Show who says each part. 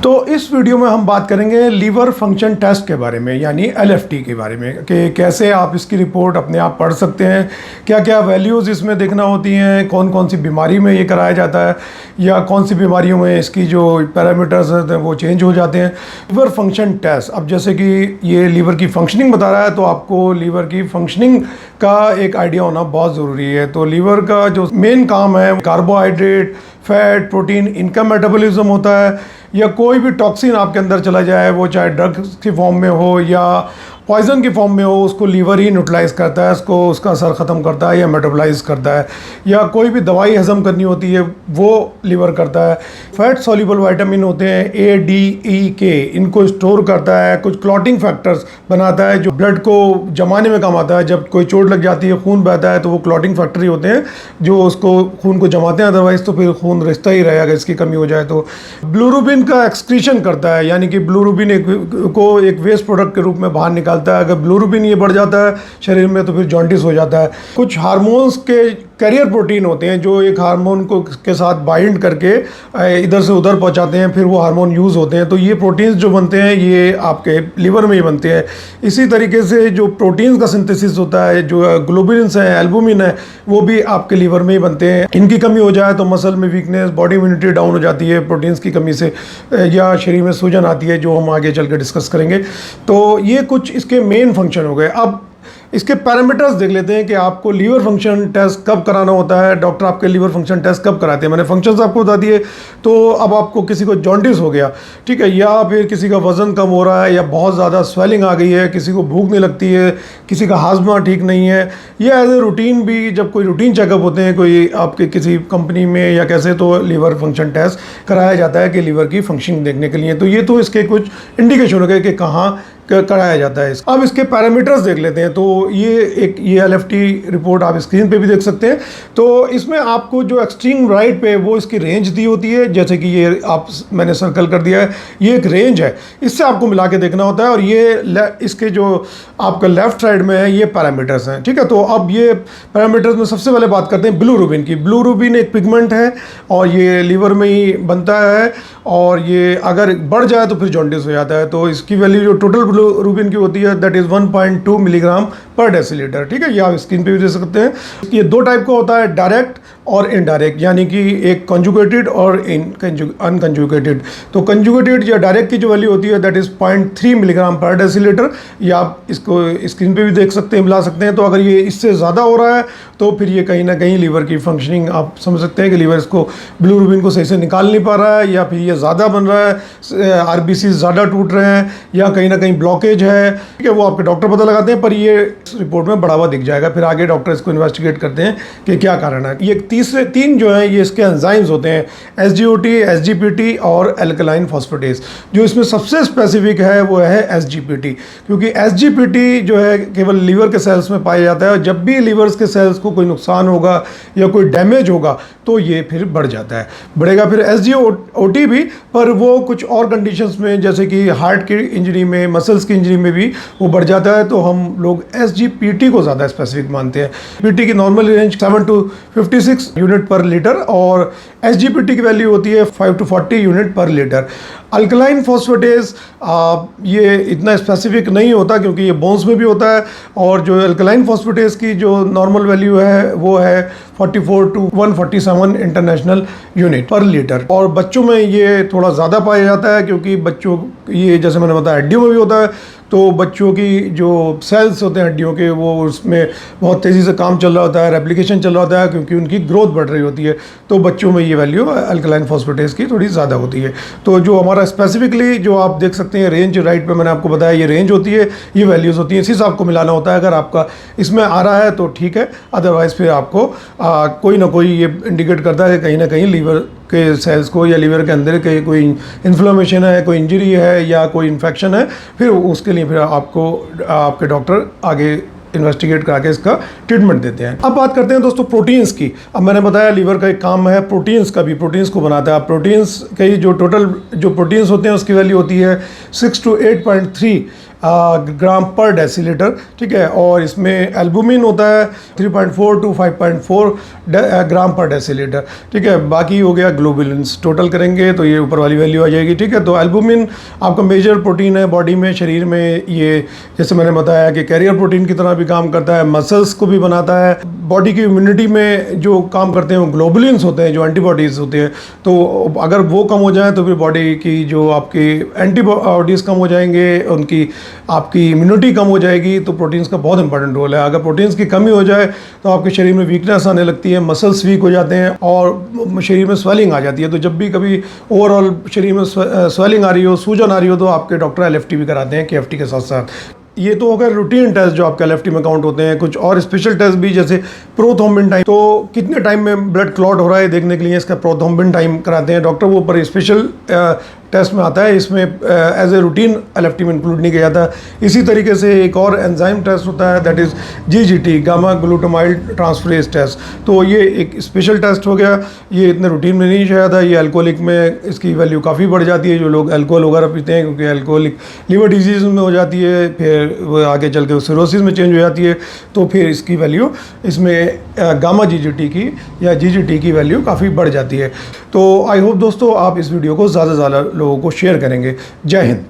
Speaker 1: तो इस वीडियो में हम बात करेंगे लीवर फंक्शन टेस्ट के बारे में, यानी एलएफटी के बारे में, कि कैसे आप इसकी रिपोर्ट अपने आप पढ़ सकते हैं, क्या क्या वैल्यूज़ इसमें देखना होती हैं, कौन कौन सी बीमारी में ये कराया जाता है या कौन सी बीमारियों में इसकी जो पैरामीटर्स हैं वो चेंज हो जाते हैं। लीवर फंक्शन टेस्ट, अब जैसे कि ये लीवर की फंक्शनिंग बता रहा है तो आपको लीवर की फंक्शनिंग का एक आइडिया होना बहुत ज़रूरी है। तो लीवर का जो मेन काम है, कार्बोहाइड्रेट, फैट, प्रोटीन, इनका मेटाबॉलिज्म होता है, या कोई भी टॉक्सिन आपके अंदर चला जाए, वो चाहे ड्रग्स की फॉर्म में हो या पॉइजन की फॉर्म में हो, उसको लीवर ही न्यूट्रलाइज करता है, उसको उसका असर ख़त्म करता है या मेटाबॉलाइज करता है। या कोई भी दवाई हज़म करनी होती है वो लीवर करता है। फैट सॉल्युबल विटामिन होते हैं ए, डी, ई, के, इनको स्टोर करता है। कुछ क्लॉटिंग फैक्टर्स बनाता है जो ब्लड को जमाने में काम आता है। जब कोई चोट लग जाती है, खून बहता है, तो वो क्लॉटिंग फैक्टर ही होते हैं जो उसको खून को जमाते हैं, अदरवाइज़ तो फिर खून रिश्ता ही रहेगा इसकी कमी हो जाए तो। बिलिरुबिन का एक्सक्रीशन करता है, यानी कि बिलिरुबिन को एक वेस्ट प्रोडक्ट के रूप में बाहर निकालता है। अगर बिलिरुबिन ये बढ़ जाता है शरीर में तो फिर जॉन्डिस हो जाता है। कुछ हार्मोन्स के कैरियर प्रोटीन होते हैं जो एक हार्मोन को के साथ बाइंड करके इधर से उधर पहुंचाते हैं, फिर वो हार्मोन यूज़ होते हैं। तो ये प्रोटीन्स जो बनते हैं ये आपके लीवर में ही बनते हैं। इसी तरीके से जो प्रोटीन्स का सिंथेसिस होता है, जो ग्लोबुलिन्स हैं, एल्बुमिन है, वो भी आपके लीवर में ही बनते हैं। इनकी कमी हो जाए तो मसल में वीकनेस, बॉडी इम्यूनिटी डाउन हो जाती है प्रोटीन्स की कमी से, या शरीर में सूजन आती है, जो हम आगे चल के डिस्कस करेंगे। तो ये कुछ इसके मेन फंक्शन हो गए। अब इसके पैरामीटर्स देख लेते हैं कि आपको लीवर फंक्शन टेस्ट कब कराना होता है, डॉक्टर आपके लीवर फंक्शन टेस्ट कब कराते हैं। मैंने फंक्शंस आपको बता दिए। तो अब आपको किसी को जॉन्डिस हो गया, ठीक है, या फिर किसी का वज़न कम हो रहा है, या बहुत ज़्यादा स्वेलिंग आ गई है, किसी को भूख नहीं लगती है, किसी का हाजमा ठीक नहीं है, या एज ए रूटीन भी जब कोई रूटीन चेकअप होते हैं कोई आपके किसी कंपनी में या कैसे, तो लीवर फंक्शन टेस्ट कराया जाता है कि लीवर की फंक्शनिंग देखने के लिए। तो ये तो इसके कुछ इंडिकेशन हो गए कि कहाँ कराया जाता है। अब इसके पैरामीटर्स देख लेते हैं। तो ये एलएफटी रिपोर्ट आप स्क्रीन पे भी देख सकते हैं। तो इसमें आपको जो एक्सट्रीम राइट पे वो इसकी रेंज दी होती है, जैसे कि ये मैंने सर्कल कर दिया है, ये एक रेंज है, इससे आपको मिला के देखना होता है। और ये इसके जो आपका लेफ्ट साइड में है ये पैरामीटर्स हैं, ठीक है। तो अब ये पैरामीटर्स में सबसे पहले बात करते हैं बिलिरुबिन की। बिलिरुबिन एक पिगमेंट है और ये लीवर में ही बनता है, और ये अगर बढ़ जाए तो फिर जॉन्डिस हो जाता है। तो इसकी वैल्यू जो टोटल बिलिरुबिन की होती है दैट इज़ 1.2 मिलीग्राम पर डेसीलीटर, ठीक है। ये आप स्क्रीन पे भी देख सकते हैं। ये दो टाइप का होता है, डायरेक्ट और इनडायरेक्ट, यानी कि एक कंजुगेटेड और अनकंजुगेटेड। तो कंजुगेटेड या डायरेक्ट की जो वैल्यू होती है दैट इज़ 0.3 मिलीग्राम पर डेसीलीटर। या आप इसको स्क्रीन पे भी देख सकते हैं, मिला सकते हैं। तो अगर ये इससे ज़्यादा हो रहा है तो फिर ये कहीं ना कहीं लीवर की फंक्शनिंग आप समझ सकते हैं कि लीवर इसको बिलिरुबिन को सही से निकाल नहीं पा रहा है, या फिर ये ज़्यादा बन रहा है, आरबीसी ज़्यादा टूट रहे हैं, या कहीं ना कहीं ब्लॉकेज है, ठीक है। वो आपके डॉक्टर पता लगाते हैं, पर ये रिपोर्ट में बढ़ावा दिख जाएगा। फिर आगे डॉक्टर इसको इन्वेस्टिगेट करते हैं कि क्या कारण है। ये तीन जो हैं ये इसके एंजाइम्स होते हैं, एसजीओटी, एसजीपीटी और एल्कलाइन फॉस्फेटेज। जो इसमें सबसे स्पेसिफिक है वो है एसजीपीटी, क्योंकि एसजीपीटी जो है केवल लीवर के सेल्स में पाया जाता है। जब भी लीवर्स के सेल्स को कोई नुकसान होगा या कोई डैमेज होगा तो ये फिर बढ़ जाता है, बढ़ेगा। फिर एसजीओटी भी, पर वो कुछ और कंडीशंस में, जैसे कि हार्ट की इंजरी में, मसल्स की इंजरी में भी वो बढ़ जाता है। तो हम लोग एसजीपीटी को ज़्यादा स्पेसिफिक मानते हैं। पीटी की नॉर्मल रेंज 7 to 56 यूनिट पर लीटर, और एसजीपीटी की वैल्यू होती है 5 to 40 यूनिट पर लीटर। अल्कलाइन फॉस्फेटेज ये इतना स्पेसिफिक नहीं होता क्योंकि ये बोन्स में भी होता है। और जो अल्कलाइन फॉस्फेटेज की जो नॉर्मल वैल्यू है वो है 44 to 147 इंटरनेशनल यूनिट पर लीटर। और बच्चों में ये थोड़ा ज़्यादा पाया जाता है क्योंकि बच्चों ये, जैसे मैंने बताया, हड्डियों में भी होता है। तो बच्चों की जो सेल्स होते हैं हड्डियों के, वो उसमें बहुत तेज़ी से काम चल रहा होता है, रेप्लिकेशन चल रहा होता है, क्योंकि उनकी ग्रोथ बढ़ रही होती है। तो बच्चों में ये वैल्यू अल्कलाइन फॉस्फेटेज की थोड़ी ज़्यादा होती है। तो जो हमारा स्पेसिफिकली जो आप देख सकते हैं रेंज राइट पे, मैंने आपको बताया ये रेंज होती है, ये वैल्यूज़ होती हैं, इसी से आपको मिलाना होता है। अगर आपका इसमें आ रहा है तो ठीक है, अदरवाइज़ फिर आपको कोई ना कोई ये इंडिकेट करता है कहीं ना कहीं लीवर के सेल्स को या लीवर के अंदर के कोई इन्फ्लेमेशन है, कोई इंजरी है या कोई इन्फेक्शन है। फिर उसके लिए फिर आपको आपके डॉक्टर आगे इन्वेस्टिगेट करा के इसका ट्रीटमेंट देते हैं। अब बात करते हैं दोस्तों प्रोटीन्स की। अब मैंने बताया लीवर का एक काम है प्रोटीन्स का भी, प्रोटीन्स को बनाता है। प्रोटीन्स के जो टोटल जो प्रोटीन्स होते हैं उसकी वैल्यू होती है 6 to 8.3 ग्राम पर डेसीलीटर, ठीक है। और इसमें एल्बुमिन होता है 3.4 टू 5.4 ग्राम पर डेसीलीटर, ठीक है। बाकी हो गया ग्लोबुलिन्स, टोटल करेंगे तो ये ऊपर वाली वैल्यू आ जाएगी, ठीक है। तो एल्बुमिन आपका मेजर प्रोटीन है बॉडी में, शरीर में। ये जैसे मैंने बताया कि कैरियर प्रोटीन की तरह भी काम करता है, मसल्स को भी बनाता है। बॉडी की इम्यूनिटी में जो काम करते हैं वो ग्लोबुलिन्स होते हैं, जो एंटीबॉडीज़ होते हैं। तो अगर वो कम हो जाए तो फिर बॉडी की जो आपकी एंटीबॉडीज़ कम हो जाएंगे, उनकी आपकी इम्यूनिटी कम हो जाएगी। तो प्रोटीन्स का बहुत इंपॉर्टेंट रोल है। अगर प्रोटीन्स की कमी हो जाए तो आपके शरीर में वीकनेस आने लगती है, मसल्स वीक हो जाते हैं और शरीर में स्वेलिंग आ जाती है। तो जब भी कभी ओवरऑल शरीर में स्वेलिंग आ रही हो, सूजन आ रही हो, तो आपके डॉक्टर एलएफटी भी कराते हैं, केएफटी के साथ साथ। ये तो अगर रूटीन टेस्ट जो आपके एलएफटी में काउंट होते हैं। कुछ और स्पेशल टेस्ट भी, जैसे प्रोथ्रोम्बिन टाइम, तो कितने टाइम में ब्लड क्लॉट हो रहा है देखने के लिए इसका प्रोथ्रोम्बिन टाइम कराते हैं डॉक्टर। वो पर स्पेशल टेस्ट में आता है, इसमें एज ए रूटीन एलएफटी में इंक्लूड नहीं किया जाता। इसी तरीके से एक और एंजाइम टेस्ट होता है, that is GGT, gamma glutamyl transferase test. तो ये एक स्पेशल टेस्ट हो गया, ये इतने रूटीन में नहीं शायद है। ये अल्कोहलिक में इसकी वैल्यू काफ़ी बढ़ जाती है, जो लोग अल्कोहल वगैरह पीते हैं, क्योंकि अल्कोहलिक लिवर डिजीज़ में हो जाती है, फिर वो आगे चल के सिरोसिस में चेंज हो जाती है। तो फिर इसकी वैल्यू इसमें गामा जीजीटी की या जीजीटी की वैल्यू काफ़ी बढ़ जाती है। तो आई होप दोस्तों आप इस वीडियो को ज़्यादा से ज़्यादा लोगों को शेयर करेंगे। जय हिंद।